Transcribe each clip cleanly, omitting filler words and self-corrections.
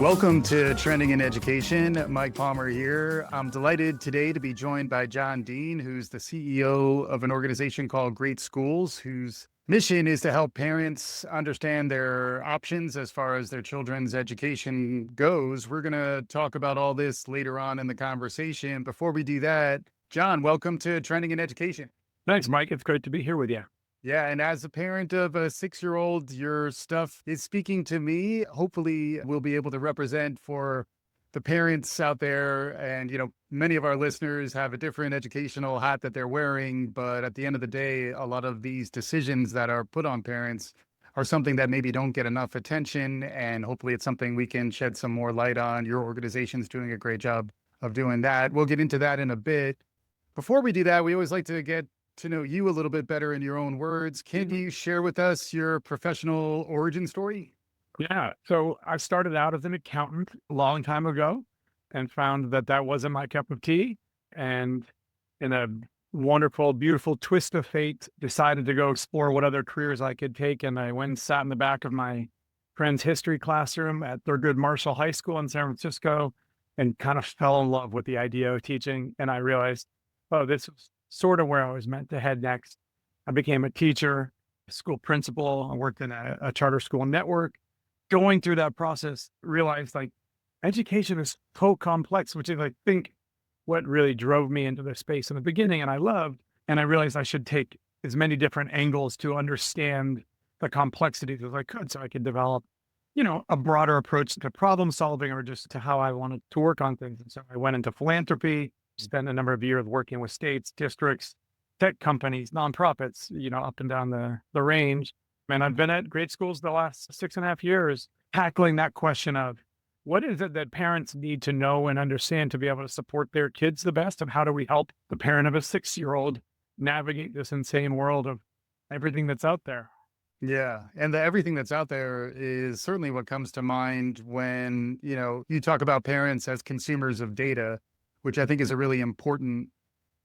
Welcome to Trending in Education. Mike Palmer here. I'm delighted today to be joined by Jon Deane, who's the CEO of an organization called GreatSchools, whose mission is to help parents understand their options as far as their children's education goes. We're going to talk about all this later on in the conversation. Before we do that, Jon, welcome to Trending in Education. Thanks, Mike. It's great to be here with you. Yeah, and as a parent of a 6-year-old, your stuff is speaking to me. Hopefully, we'll be able to represent for the parents out there. And, many of our listeners have a different educational hat that they're wearing. But at the end of the day, a lot of these decisions that are put on parents are something that maybe don't get enough attention. And hopefully, it's something we can shed some more light on. Your organization's doing a great job of doing that. We'll get into that in a bit. Before we do that, we always like to get to know you a little bit better in your own words. Can you share with us your professional origin story? Yeah. So I started out as an accountant a long time ago and found that that wasn't my cup of tea. And in a wonderful, beautiful twist of fate, decided to go explore what other careers I could take. And I went and sat in the back of my friend's history classroom at Thurgood Marshall High School in San Francisco and kind of fell in love with the idea of teaching. And I realized, oh, this was sort of where I was meant to head next. I became a teacher, a school principal. I worked in a charter school network. Going through that process, realized education is so complex, which is I think what really drove me into the space in the beginning. And I loved, and I realized I should take as many different angles to understand the complexities as I could so I could develop, a broader approach to problem solving or just to how I wanted to work on things. And so I went into philanthropy, spent a number of years working with states, districts, tech companies, nonprofits, up and down the range. And I've been at GreatSchools the last 6.5 years, tackling that question of what is it that parents need to know and understand to be able to support their kids the best? And how do we help the parent of a 6-year-old navigate this insane world of everything that's out there? Yeah. And everything that's out there is certainly what comes to mind when, you talk about parents as consumers of data, which I think is a really important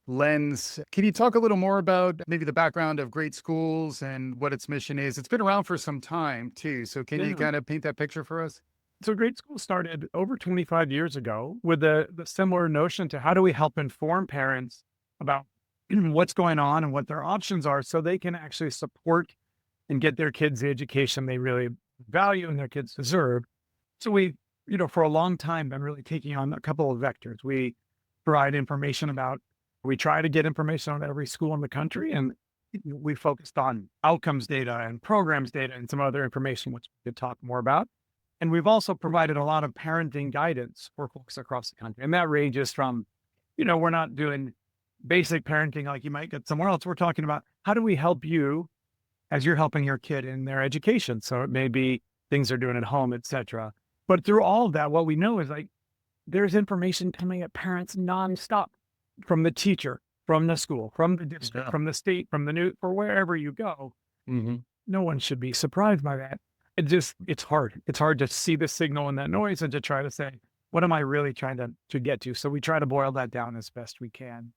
lens. Can you talk a little more about maybe the background of GreatSchools and what its mission is? It's been around for some time too. So can you kind of paint that picture for us? So GreatSchools started over 25 years ago with the similar notion to how do we help inform parents about what's going on and what their options are so they can actually support and get their kids the education they really value and their kids deserve. So we, for a long time been really taking on a couple of vectors. We try to get information on every school in the country, and we focused on outcomes data and programs data and some other information, which we could talk more about. And we've also provided a lot of parenting guidance for folks across the country. And that ranges from, we're not doing basic parenting like you might get somewhere else. We're talking about how do we help you as you're helping your kid in their education. So it may be things they're doing at home, et cetera. But through all of that, what we know is there's information coming at parents nonstop from the teacher, from the school, from the district, from the state, from the news, or wherever you go. Mm-hmm. No one should be surprised by that. It's hard. It's hard to see the signal in that noise and to try to say, what am I really trying to get to? So we try to boil that down as best we can.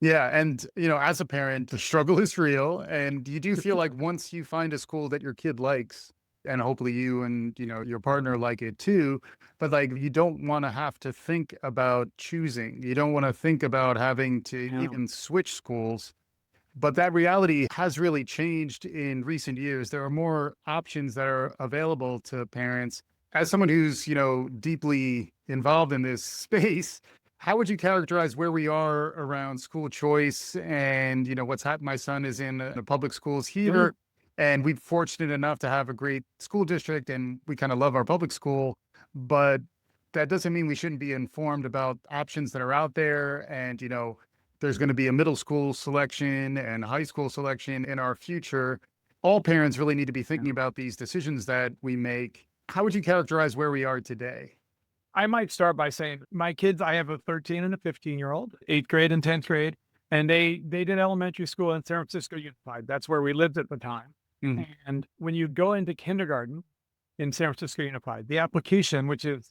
Yeah. And, as a parent, the struggle is real. And you do feel like once you find a school that your kid likes, and hopefully you and, your partner like it too, but you don't want to have to think about choosing. You don't want to think about having to even switch schools. But that reality has really changed in recent years. There are more options that are available to parents. As someone who's, deeply involved in this space, how would you characterize where we are around school choice and, what's happened? My son is in the public schools here. And we're fortunate enough to have a great school district and we kind of love our public school, but that doesn't mean we shouldn't be informed about options that are out there. And, there's going to be a middle school selection and high school selection in our future. All parents really need to be thinking about these decisions that we make. How would you characterize where we are today? I might start by saying my kids, I have a 13 and a 15-year-old, 8th grade and 10th grade, and they did elementary school in San Francisco Unified. That's where we lived at the time. Mm-hmm. And when you go into kindergarten in San Francisco Unified, the application, which is,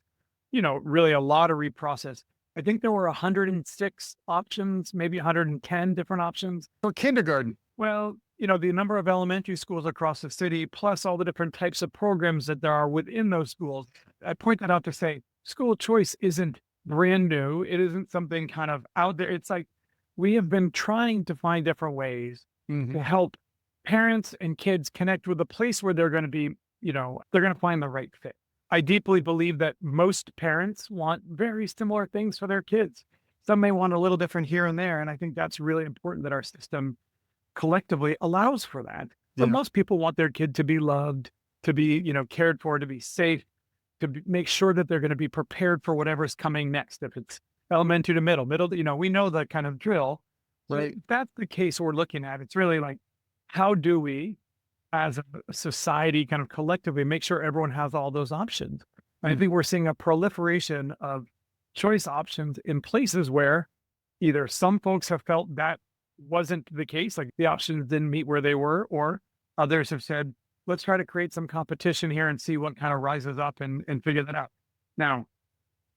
really a lottery process, I think there were 106 options, maybe 110 different options. For kindergarten? Well, the number of elementary schools across the city, plus all the different types of programs that there are within those schools. I point that out to say school choice isn't brand new. It isn't something kind of out there. It's like we have been trying to find different ways Hmm. to help parents and kids connect with a place where they're going to be, they're going to find the right fit. I deeply believe that most parents want very similar things for their kids. Some may want a little different here and there. And I think that's really important that our system collectively allows for that. But Yeah. most people want their kid to be loved, to be, cared for, to be safe, make sure that they're going to be prepared for whatever's coming next. If it's elementary to middle, we know the kind of drill. So Right. if that's the case we're looking at, it's really like, how do we as a society kind of collectively make sure everyone has all those options? And I Mm. think we're seeing a proliferation of choice options in places where either some folks have felt that wasn't the case, like the options didn't meet where they were, or others have said, let's try to create some competition here and see what kind of rises up and figure that out. Now,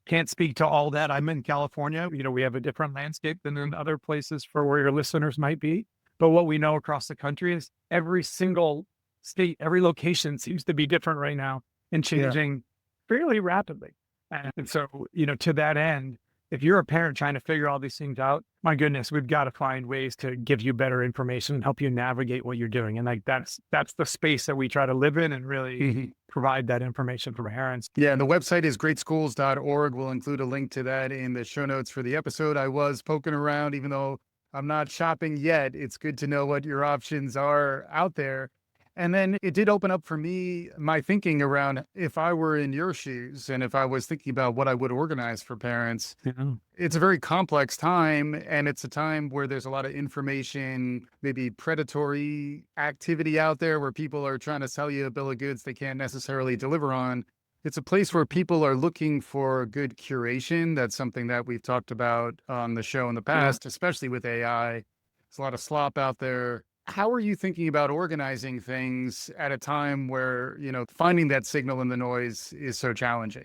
can't speak to all that. I'm in California. We have a different landscape than in other places for where your listeners might be. But what we know across the country is every single state, every location seems to be different right now and Yeah. changing fairly rapidly. And so, to that end, if you're a parent trying to figure all these things out, my goodness, we've got to find ways to give you better information and help you navigate what you're doing. And like that's the space that we try to live in and really Mhm. provide that information for parents. Yeah, and the website is greatschools.org. We'll include a link to that in the show notes for the episode. I was poking around, even though I'm not shopping yet. It's good to know what your options are out there. And then it did open up for me my thinking around if I were in your shoes and if I was thinking about what I would organize for parents. Yeah. It's a very complex time, and it's a time where there's a lot of information, maybe predatory activity out there where people are trying to sell you a bill of goods they can't necessarily deliver on. It's a place where people are looking for good curation. That's something that we've talked about on the show in the Yeah. past, especially with AI. There's a lot of slop out there. How are you thinking about organizing things at a time where, finding that signal in the noise is so challenging?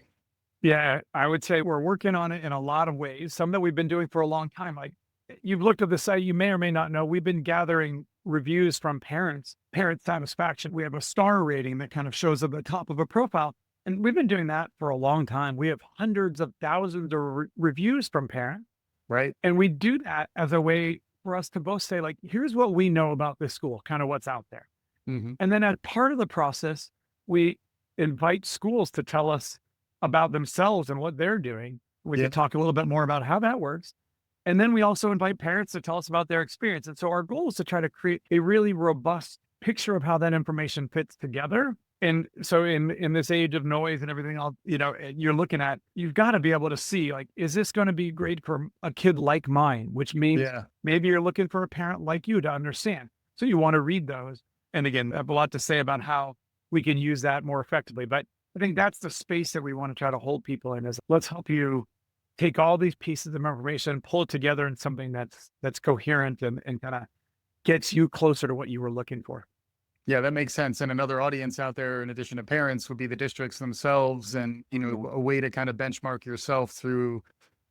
Yeah, I would say we're working on it in a lot of ways, some that we've been doing for a long time. Like you've looked at the site, you may or may not know, we've been gathering reviews from parents, parent satisfaction. We have a star rating that kind of shows at the top of a profile. And we've been doing that for a long time. We have hundreds of thousands of reviews from parents. Right? And we do that as a way for us to both say, like, here's what we know about this school, kind of what's out there. Hmm. And then as part of the process, we invite schools to tell us about themselves and what they're doing. We Yeah. can talk a little bit more about how that works. And then we also invite parents to tell us about their experience. And so our goal is to try to create a really robust picture of how that information fits together. And so in this age of noise and everything else, you're looking at, you've got to be able to see, like, is this going to be great for a kid like mine? Which means Yeah. maybe you're looking for a parent like you to understand. So you want to read those. And again, I have a lot to say about how we can use that more effectively. But I think that's the space that we want to try to hold people in is let's help you take all these pieces of information, pull it together in something that's coherent and kind of gets you closer to what you were looking for. Yeah, that makes sense. And another audience out there, in addition to parents, would be the districts themselves. And, a way to kind of benchmark yourself through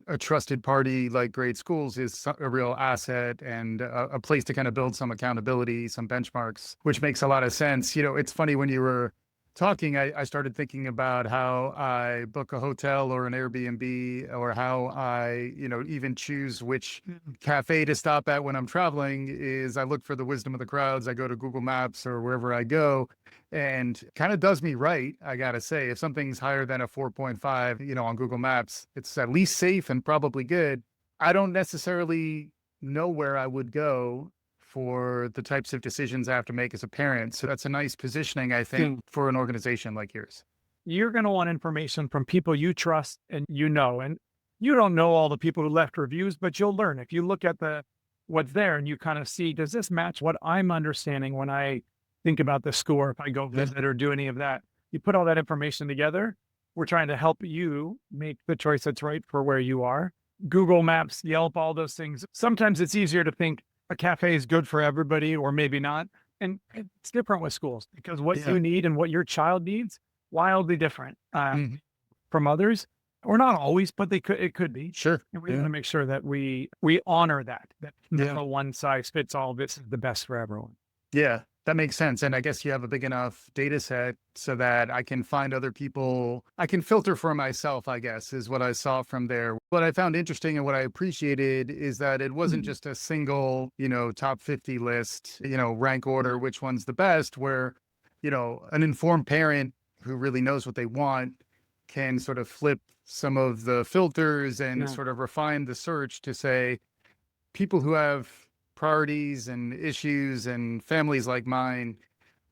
a trusted party like Great Schools is a real asset and a place to kind of build some accountability, some benchmarks, which makes a lot of sense. It's funny when you were talking, I started thinking about how I book a hotel or an Airbnb or how I, even choose which cafe to stop at when I'm traveling is I look for the wisdom of the crowds. I go to Google Maps or wherever I go and kind of does me right. I got to say, if something's higher than a 4.5, on Google Maps, it's at least safe and probably good. I don't necessarily know where I would go for the types of decisions I have to make as a parent. So that's a nice positioning, I think, for an organization like yours. You're going to want information from people you trust and and you don't know all the people who left reviews, but you'll learn if you look at what's there and you kind of see, does this match what I'm understanding when I think about the school or if I go visit or do any of that? You put all that information together. We're trying to help you make the choice that's right for where you are. Google Maps, Yelp, all those things. Sometimes it's easier to think a cafe is good for everybody or maybe not. And it's different with schools because what Yeah. you need and what your child needs, wildly different Mhm. from others, or not always, but it could be. Sure. And we Yeah. want to make sure that we honor that Yeah. no one size fits all. This is the best for everyone. Yeah, that makes sense. And I guess you have a big enough data set so that I can find other people. I can filter for myself, I guess, is what I saw from there. What I found interesting and what I appreciated is that it wasn't Mhm. just a single, top 50 list, rank order, which one's the best, where, an informed parent who really knows what they want can sort of flip some of the filters and Yeah. sort of refine the search to say, people who have priorities and issues and families like mine,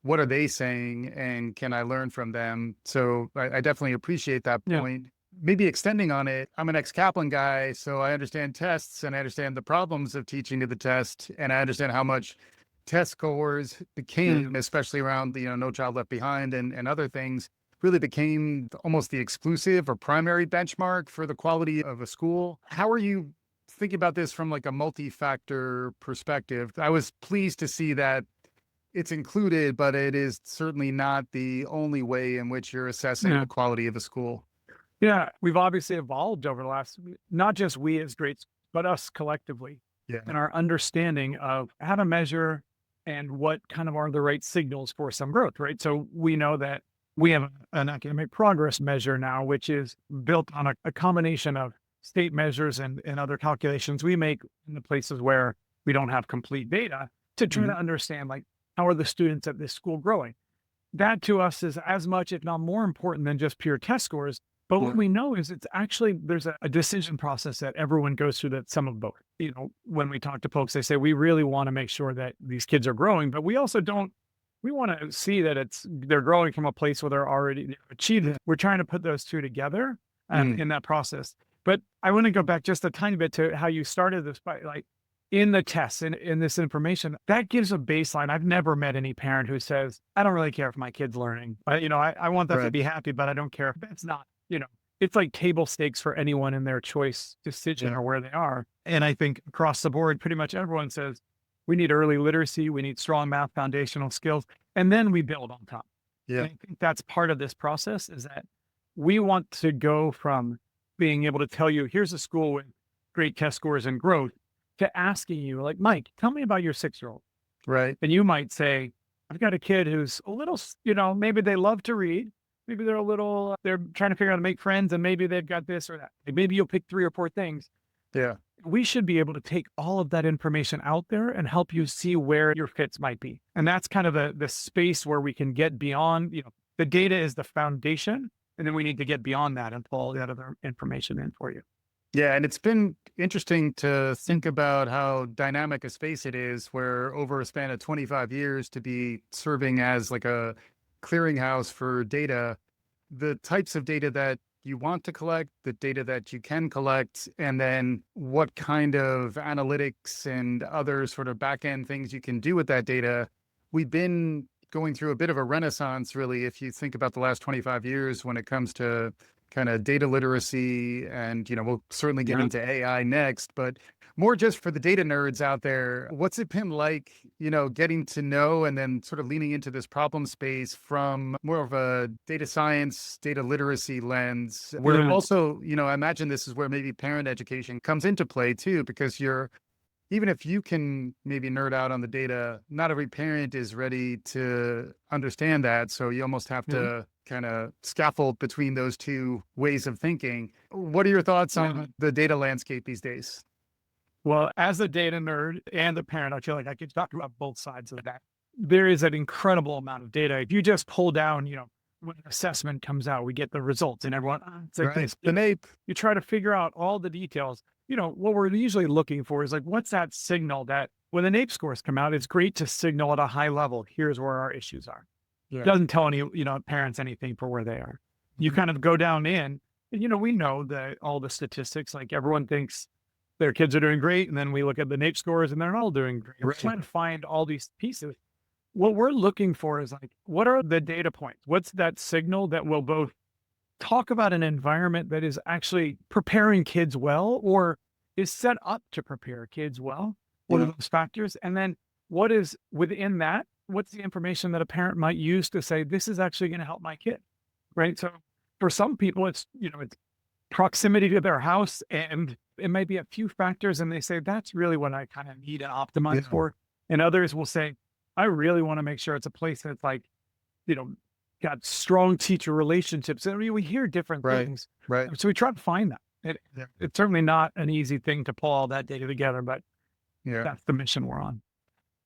what are they saying? And can I learn from them? So I definitely appreciate that Yeah. point. Maybe extending on it, I'm an ex Kaplan guy, so I understand tests and I understand the problems of teaching to the test. And I understand how much test scores became, especially around the No Child Left Behind and other things, really became almost the exclusive or primary benchmark for the quality of a school. How are you thinking about this from like a multi-factor perspective? I was pleased to see that it's included, but it is certainly not the only way in which you're assessing Yeah. the quality of a school. Yeah. We've obviously evolved over the last, not just we as greats, but us collectively Yeah. in our understanding of how to measure and what kind of are the right signals for some growth, right? So we know that we have an academic progress measure now, which is built on a combination of state measures and other calculations we make in the places where we don't have complete data to try to Mhm. understand, like, how are the students at this school growing? That to us is as much, if not more important than just pure test scores. But what we know is it's actually there's a decision process that everyone goes through, that some of both. When we talk to folks, they say we really want to make sure that these kids are growing, but we also don't we want to see that they're growing from a place where they're already achieved it. We're trying to put those two together Mm. in that process. But I want to go back just a tiny bit to how you started this by, like, in the tests, in this information, that gives a baseline. I've never met any parent who says, I don't really care if my kid's learning. I want them to Right. be happy, but I don't care if that's not, it's like table stakes for anyone in their choice decision Yeah. or where they are. And I think across the board, pretty much everyone says we need early literacy, we need strong math foundational skills, and then we build on top. Yeah. And I think that's part of this process, is that we want to go from being able to tell you, here's a school with great test scores and growth, to asking you, like, Mike, tell me about your 6-year-old. Right. And you might say, I've got a kid who's a little, maybe they love to read. Maybe they're a little, they're trying to figure out how to make friends, and maybe they've got this or that. Like, maybe you'll pick 3 or 4 things. Yeah. We should be able to take all of that information out there and help you see where your fits might be. And that's kind of the space where we can get beyond, the data is the foundation. And then we need to get beyond that and pull all that other information in for you. Yeah, and it's been interesting to think about how dynamic a space it is, where over a span of 25 years to be serving as like a clearinghouse for data, the types of data that you want to collect, the data that you can collect, and then what kind of analytics and other sort of back end things you can do with that data. We've been going through a bit of a renaissance, really, if you think about the last 25 years when it comes to kind of data literacy. And, we'll certainly get Yeah. into AI next, but more just for the data nerds out there, what's it been like, getting to know and then sort of leaning into this problem space from more of a data science, data literacy lens, where Yeah. also, I imagine this is where maybe parent education comes into play too, because even if you can maybe nerd out on the data, not every parent is ready to understand that. So you almost have Yeah. to kind of scaffold between those two ways of thinking. What are your thoughts Yeah. on the data landscape these days? Well, as a data nerd and a parent, I feel like I could talk about both sides of that. There is an incredible amount of data. If you just pull down, when an assessment comes out, we get the results and everyone, it's like Right. this. The NAEP. You try to figure out all the details. What we're usually looking for is, like, what's that signal that when the NAEP scores come out, it's great to signal at a high level, here's where our issues are. Yeah. Doesn't tell any, parents anything for where they are. You Mhm. kind of go down in, and, we know that all the statistics, like, everyone thinks their kids are doing great. And then we look at the NAEP scores and they're all doing great. We're Right. trying to find all these pieces. What we're looking for is, like, what are the data points? What's that signal that will both talk about an environment that is actually preparing kids well, or is set up to prepare kids well? What are Yeah. those factors? And then what is within that? What's the information that a parent might use to say, this is actually going to help my kid? Right. So for some people, it's proximity to their house, and it might be a few factors, and they say, that's really what I kind of need and optimize Yeah. for. And others will say, I really want to make sure it's a place that's like, you know, got strong teacher relationships. I mean, we hear different Right. things. Right. So we try to find that. Yeah. It's certainly not an easy thing to pull all that data together, but Yeah. that's the mission we're on.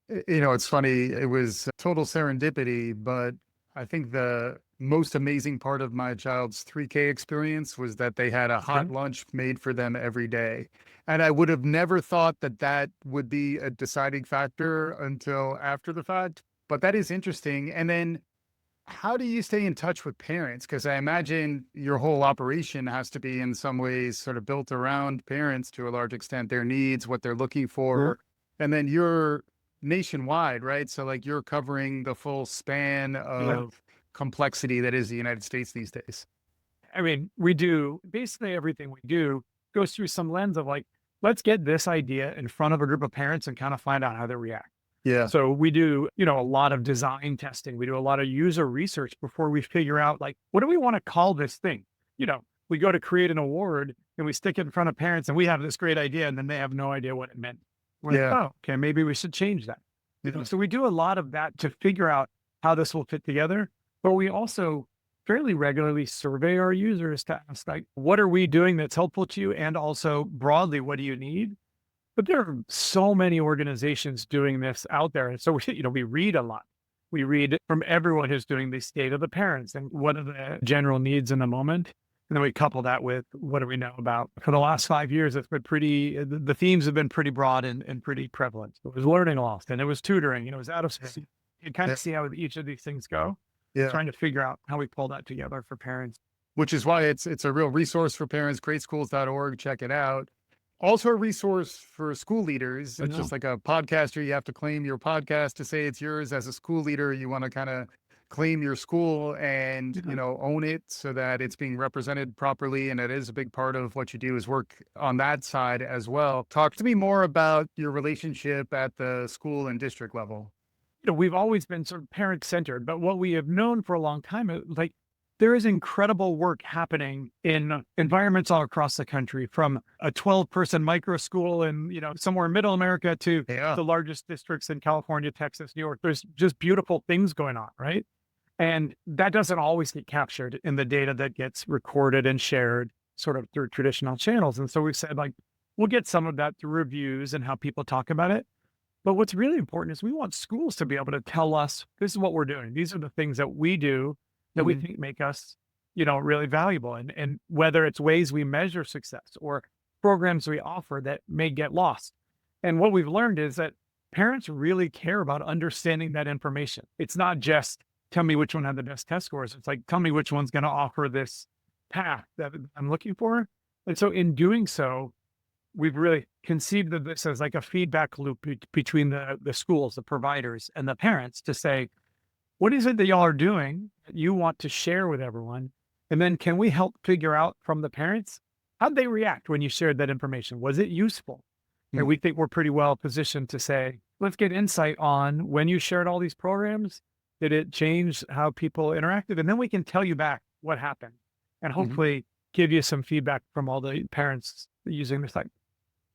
It's funny. It was total serendipity, but I think the most amazing part of my child's 3K experience was that they had a hot Okay. lunch made for them every day. And I would have never thought that that would be a deciding factor until after the fact. But that is interesting. And then how do you stay in touch with parents? Because I imagine your whole operation has to be in some ways sort of built around parents to a large extent, their needs, what they're looking for. And then you're nationwide, right? So like you're covering the full span Yeah. of complexity that is the United States these days. I mean, we do basically everything we do goes through some lens of like, let's get this idea in front of a group of parents and kind of find out how they react. Yeah. So we do, a lot of design testing. We do a lot of user research before we figure out like, what do we want to call this thing? We go to create an award and we stick it in front of parents and we have this great idea and then they have no idea what it meant. We're like, Yeah. oh, okay, maybe we should change that. Yeah. So we do a lot of that to figure out how this will fit together. But we also fairly regularly survey our users to ask like, what are we doing that's helpful to you? And also broadly, what do you need? But there are so many organizations doing this out there. And so we read a lot. We read from everyone who's doing the state of the parents and what are the general needs in the moment. And then we couple that with what do we know about for the last 5 years, it's been the themes have been pretty broad and pretty prevalent. It was learning loss and it was tutoring, it was out of school. You kind Yeah. of see how each of these things go, Yeah. trying to figure out how we pull that together for parents. Which is why it's a real resource for parents, greatschools.org. Check it out. Also a resource for school leaders. I It's know. just like a podcaster. You have to claim your podcast to say it's yours. As a school leader, you want to kind of claim your school and, Yeah. own it so that it's being represented properly. And it is a big part of what you do is work on that side as well. Talk to me more about your relationship at the school and district level. We've always been sort of parent centered, but what we have known for a long time, like there is incredible work happening in environments all across the country, from a 12-person micro school in, somewhere in middle America to Yeah. the largest districts in California, Texas, New York. There's just beautiful things going on, right? And that doesn't always get captured in the data that gets recorded and shared sort of through traditional channels. And so we said, like, we'll get some of that through reviews and how people talk about it. But what's really important is we want schools to be able to tell us, this is what we're doing. These are the things that we do that we think make us, really valuable. And whether it's ways we measure success or programs we offer that may get lost. And what we've learned is that parents really care about understanding that information. It's not just tell me which one had the best test scores. It's like, tell me which one's going to offer this path that I'm looking for. And so in doing so, we've really conceived of this as like a feedback loop between the schools, the providers, and the parents to say, what is it that y'all are doing that you want to share with everyone? And then can we help figure out from the parents, how'd they react when you shared that information? Was it useful? And we think we're pretty well positioned to say, let's get insight on when you shared all these programs, did it change how people interacted? And then we can tell you back what happened and hopefully give you some feedback from all the parents using the site.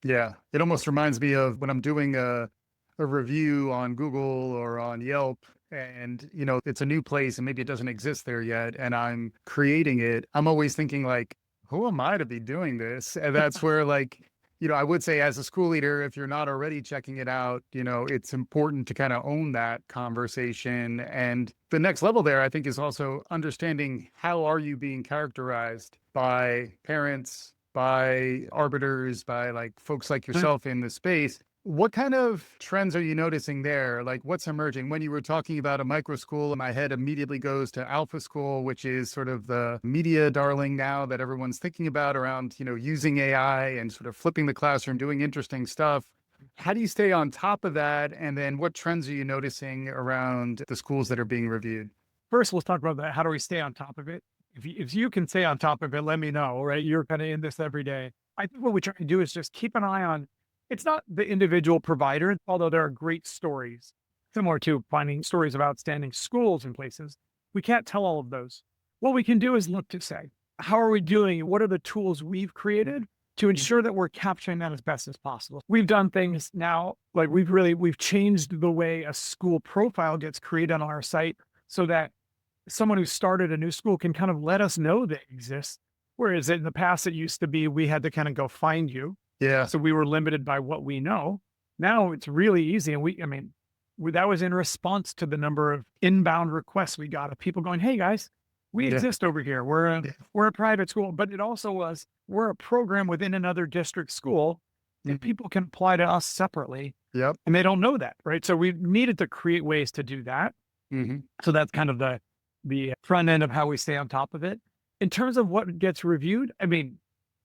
Yeah. It almost reminds me of when I'm doing a review on Google or on Yelp and, it's a new place and maybe it doesn't exist there yet. And I'm creating it. I'm always thinking like, who am I to be doing this? And that's where like, I would say as a school leader, if you're not already checking it out, it's important to kind of own that conversation. And the next level there, I think, is also understanding how are you being characterized by parents, by arbiters, by like folks like yourself in the space. What kind of trends are you noticing there? Like what's emerging? When you were talking about a micro school, my head immediately goes to Alpha School, which is sort of the media darling now that everyone's thinking about around, using AI and sort of flipping the classroom, doing interesting stuff. How do you stay on top of that? And then what trends are you noticing around the schools that are being reviewed? First, let's talk about that. How do we stay on top of it? If you can stay on top of it, let me know, right? You're kind of in this every day. I think what we try to do is just keep an eye on, it's not the individual provider, although there are great stories, similar to finding stories of outstanding schools and places. We can't tell all of those. What we can do is look to say, how are we doing? What are the tools we've created to ensure that we're capturing that as best as possible. We've done things now, like we've changed the way a school profile gets created on our site so that someone who started a new school can kind of let us know they exist. Whereas in the past, it used to be we had to kind of go find you. Yeah. So we were limited by what we know. Now it's really easy. And that was in response to the number of inbound requests we got of people going, hey guys, we Yeah. exist over here. We're a private school, but it also was, we're a program within another district school and people can apply to us separately. Yep. And they don't know that, right? So we needed to create ways to do that. So that's kind of the front end of how we stay on top of it. In terms of what gets reviewed, I mean,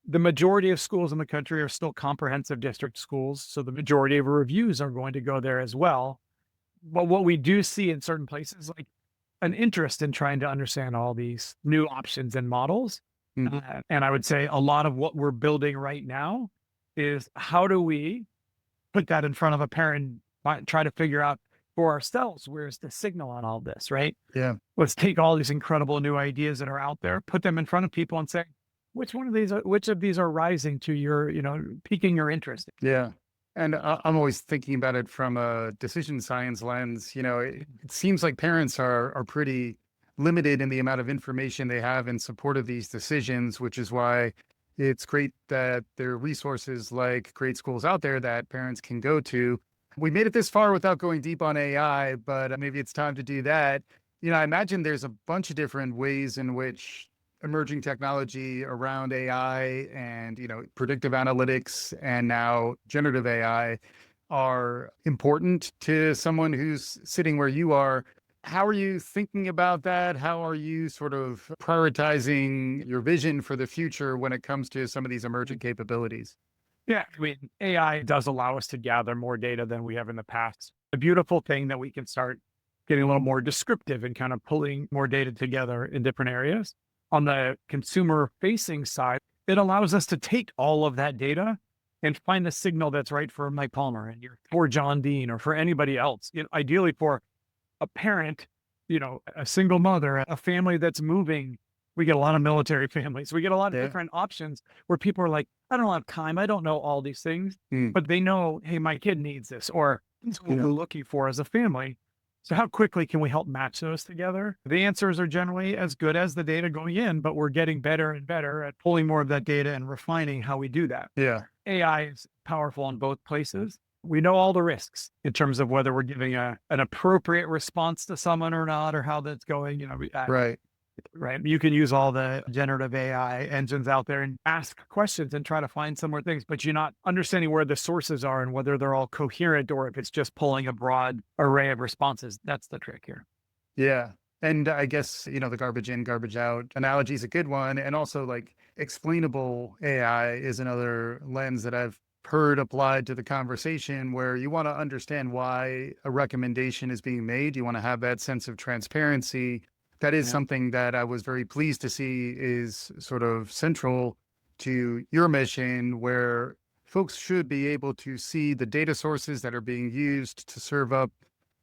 the majority of schools in the country are still comprehensive district schools. So the majority of reviews are going to go there as well. But what we do see in certain places, like an interest in trying to understand all these new options and models. And I would say a lot of what we're building right now is how do we put that in front of a parent, try to figure out for ourselves, where's the signal on all this, right? Yeah. Let's take all these incredible new ideas that are out there, put them in front of people and say, which of these are rising to your, piquing your interest? Yeah. And I'm always thinking about it from a decision science lens. It seems like parents are pretty limited in the amount of information they have in support of these decisions, which is why it's great that there are resources like GreatSchools out there that parents can go to. We made it this far without going deep on AI, but maybe it's time to do that. I imagine there's a bunch of different ways in which emerging technology around AI and, predictive analytics and now generative AI are important to someone who's sitting where you are. How are you thinking about that? How are you sort of prioritizing your vision for the future when it comes to some of these emerging capabilities? Yeah, I mean, AI does allow us to gather more data than we have in the past. A beautiful thing that we can start getting a little more descriptive and kind of pulling more data together in different areas. On the consumer facing side, it allows us to take all of that data and find the signal that's right for Mike Palmer and for Jon Deane or for anybody else. Ideally for a parent, a single mother, a family that's moving. We get a lot of military families. We get a lot of different options where people are like, I don't have time. I don't know all these things, but they know, hey, my kid needs this, or this is what we're looking for as a family. So how quickly can we help match those together? The answers are generally as good as the data going in, but we're getting better and better at pulling more of that data and refining how we do that. Yeah. AI is powerful in both places. We know all the risks in terms of whether we're giving an appropriate response to someone or not, or how that's going, Right. Right. You can use all the generative AI engines out there and ask questions and try to find some more things, but you're not understanding where the sources are and whether they're all coherent or if it's just pulling a broad array of responses. That's the trick here. Yeah. And I guess, the garbage in, garbage out analogy is a good one. And also like explainable AI is another lens that I've heard applied to the conversation where you want to understand why a recommendation is being made. You want to have that sense of transparency. That is something that I was very pleased to see is sort of central to your mission, where folks should be able to see the data sources that are being used to serve up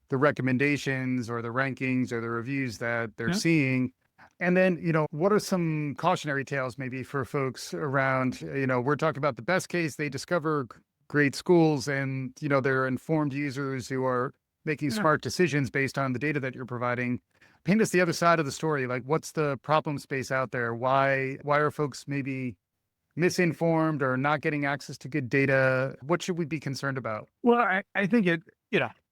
the recommendations or the rankings or the reviews that they're seeing. And then, what are some cautionary tales maybe for folks around, we're talking about the best case, they discover great schools and, they're informed users who are making smart decisions based on the data that you're providing. Paint us the other side of the story. Like, what's the problem space out there? Why are folks maybe misinformed or not getting access to good data? What should we be concerned about? Well, I think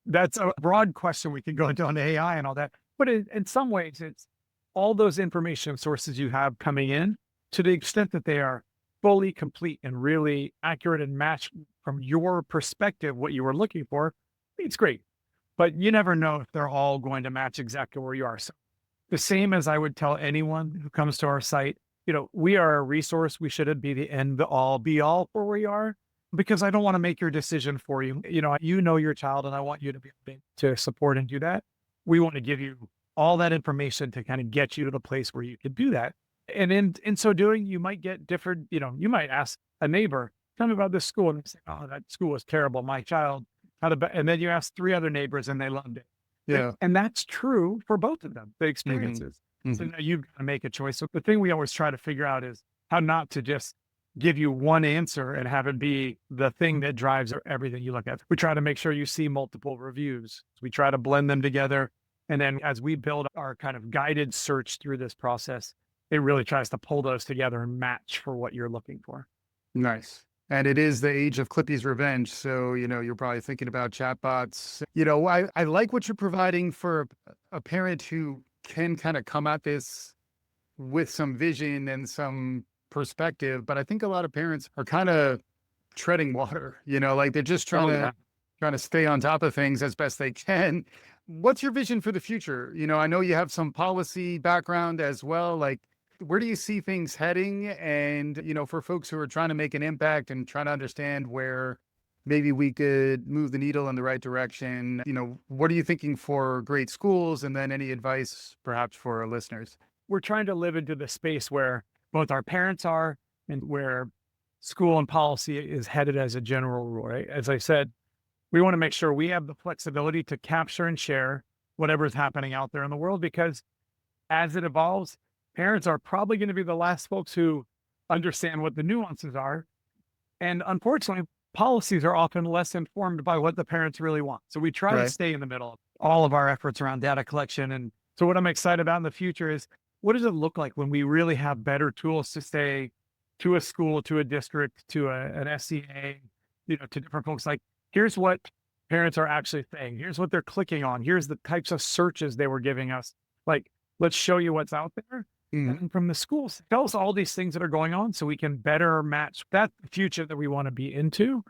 that's a broad question we could go into on AI and all that. But in some ways, it's all those information sources you have coming in, to the extent that they are fully complete and really accurate and match from your perspective what you were looking for, it's great. But you never know if they're all going to match exactly where you are. So the same as I would tell anyone who comes to our site, we are a resource. We shouldn't be the end all be all for where you are, because I don't want to make your decision for you. You know your child and I want you to be able to support and do that. We want to give you all that information to kind of get you to the place where you can do that. And in so doing, you might get different, you might ask a neighbor, tell me about this school. And they say, oh, that school is terrible. My child and then you ask 3 other neighbors and they loved it. Yeah. And that's true for both of them, the experiences. So now you've got to make a choice. So the thing we always try to figure out is how not to just give you one answer and have it be the thing that drives everything you look at. We try to make sure you see multiple reviews. We try to blend them together. And then as we build our kind of guided search through this process, it really tries to pull those together and match for what you're looking for. Nice. And it is the age of Clippy's revenge. So, you're probably thinking about chatbots. I like what you're providing for a parent who can kind of come at this with some vision and some perspective. But I think a lot of parents are kind of treading water, like they're just Oh, yeah. trying to stay on top of things as best they can. What's your vision for the future? I know you have some policy background as well. Like, where do you see things heading? And, for folks who are trying to make an impact and trying to understand where maybe we could move the needle in the right direction, what are you thinking for great schools? And then any advice perhaps for our listeners? We're trying to live into the space where both our parents are and where school and policy is headed as a general rule, right? As I said, we want to make sure we have the flexibility to capture and share whatever's happening out there in the world, because as it evolves, parents are probably going to be the last folks who understand what the nuances are. And unfortunately, policies are often less informed by what the parents really want. So we try to Right. stay in the middle of all of our efforts around data collection. And so what I'm excited about in the future is, what does it look like when we really have better tools to say to a school, to a district, to an SCA, to different folks, like, here's what parents are actually saying. Here's what they're clicking on. Here's the types of searches they were giving us. Like, let's show you what's out there. Mhm. And then from the schools, tell us all these things that are going on so we can better match that future that we want to be into.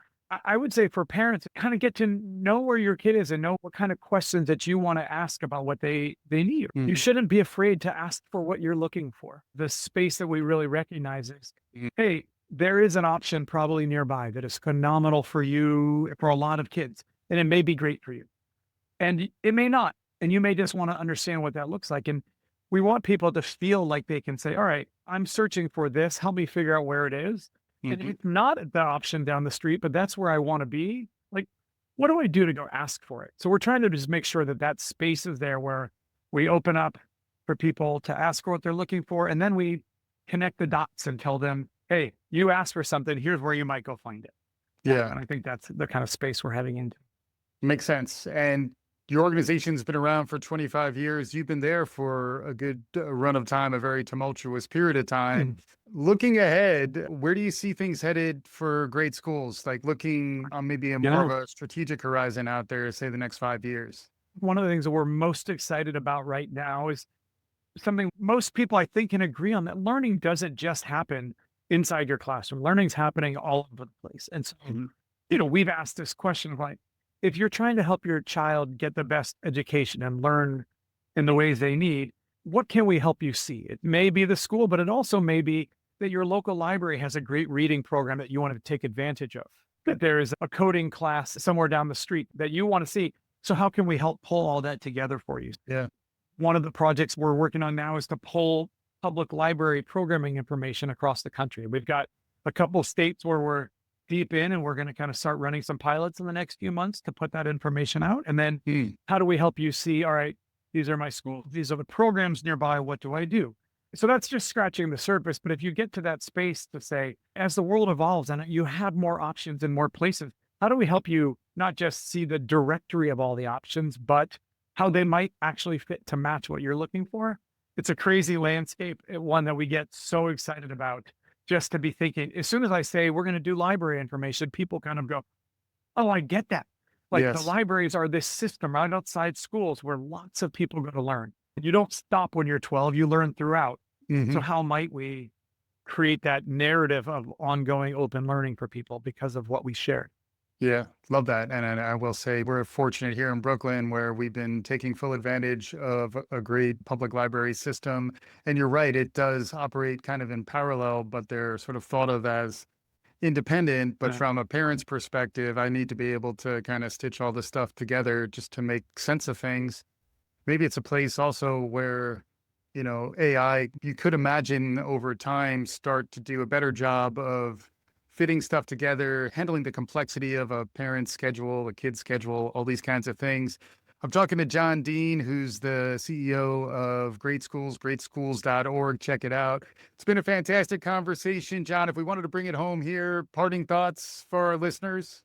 I would say for parents, kind of get to know where your kid is and know what kind of questions that you want to ask about what they need. You Mhm. shouldn't be afraid to ask for what you're looking for. The space that we really recognize is, Mhm. hey, there is an option probably nearby that is phenomenal for you, for a lot of kids, and it may be great for you. And it may not. And you may just want to understand what that looks like. And we want people to feel like they can say, all right, I'm searching for this. Help me figure out where it is. And if Mhm. it's not the option down the street, but that's where I want to be, like, what do I do to go ask for it? So we're trying to just make sure that that space is there where we open up for people to ask for what they're looking for. And then we connect the dots and tell them, hey, you asked for something. Here's where you might go find it. Yeah. And I think that's the kind of space we're heading into. Makes sense. And your organization's been around for 25 years. You've been there for a good run of time, a very tumultuous period of time. Looking ahead, where do you see things headed for great schools? Like looking on maybe a You more of know, a strategic horizon out there, say the next 5 years. one of the things that we're most excited about right now is something most people I think can agree on, that learning doesn't just happen inside your classroom. Learning's happening all over the place. And so, Mhm. we've asked this question, like, if you're trying to help your child get the best education and learn in the ways they need, what can we help you see? It may be the school, but it also may be that your local library has a great reading program that you want to take advantage of, that there is a coding class somewhere down the street that you want to see. So how can we help pull all that together for you? Yeah. One of the projects we're working on now is to pull public library programming information across the country. We've got a couple states where we're deep in, and we're going to kind of start running some pilots in the next few months to put that information out. And then Mm. how do we help you see, all right, these are my schools, these are the programs nearby, what do I do? So that's just scratching the surface. But if you get to that space to say, as the world evolves and you have more options in more places, how do we help you not just see the directory of all the options, but how they might actually fit to match what you're looking for? It's a crazy landscape, one that we get so excited about, just to be thinking. As soon as I say we're going to do library information, people kind of go, oh, I get that. Like, the Yes. libraries are this system right outside schools where lots of people go to learn. And you don't stop when you're 12, you learn throughout. So Mhm. how might we create that narrative of ongoing open learning for people because of what we shared? Yeah, love that. And I will say we're fortunate here in Brooklyn where we've been taking full advantage of a great public library system. And you're right, it does operate kind of in parallel, but they're sort of thought of as independent. But Yeah. from a parent's perspective, I need to be able to kind of stitch all this stuff together just to make sense of things. Maybe it's a place also where, AI, you could imagine over time start to do a better job of fitting stuff together, handling the complexity of a parent's schedule, a kid's schedule, all these kinds of things. I'm talking to Jon Deane, who's the CEO of Great Schools, greatschools.org. Check it out. It's been a fantastic conversation. John, if we wanted to bring it home here, parting thoughts for our listeners?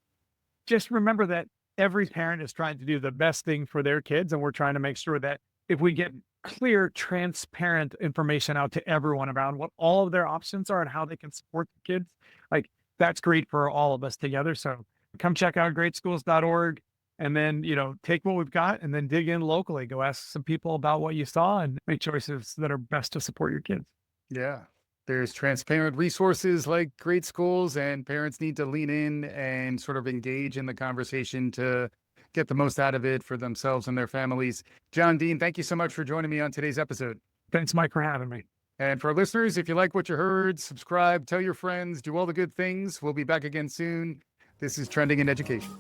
Just remember that every parent is trying to do the best thing for their kids. And we're trying to make sure that if we get clear, transparent information out to everyone around what all of their options are and how they can support the kids, like that's great for all of us together. So come check out greatschools.org and then, take what we've got and then dig in locally. Go ask some people about what you saw and make choices that are best to support your kids. Yeah. There's transparent resources like Great Schools, and parents need to lean in and sort of engage in the conversation to get the most out of it for themselves and their families. Jon Deane, thank you so much for joining me on today's episode. Thanks, Mike, for having me. And for our listeners, if you like what you heard, subscribe, tell your friends, do all the good things. We'll be back again soon. This is Trending in Education.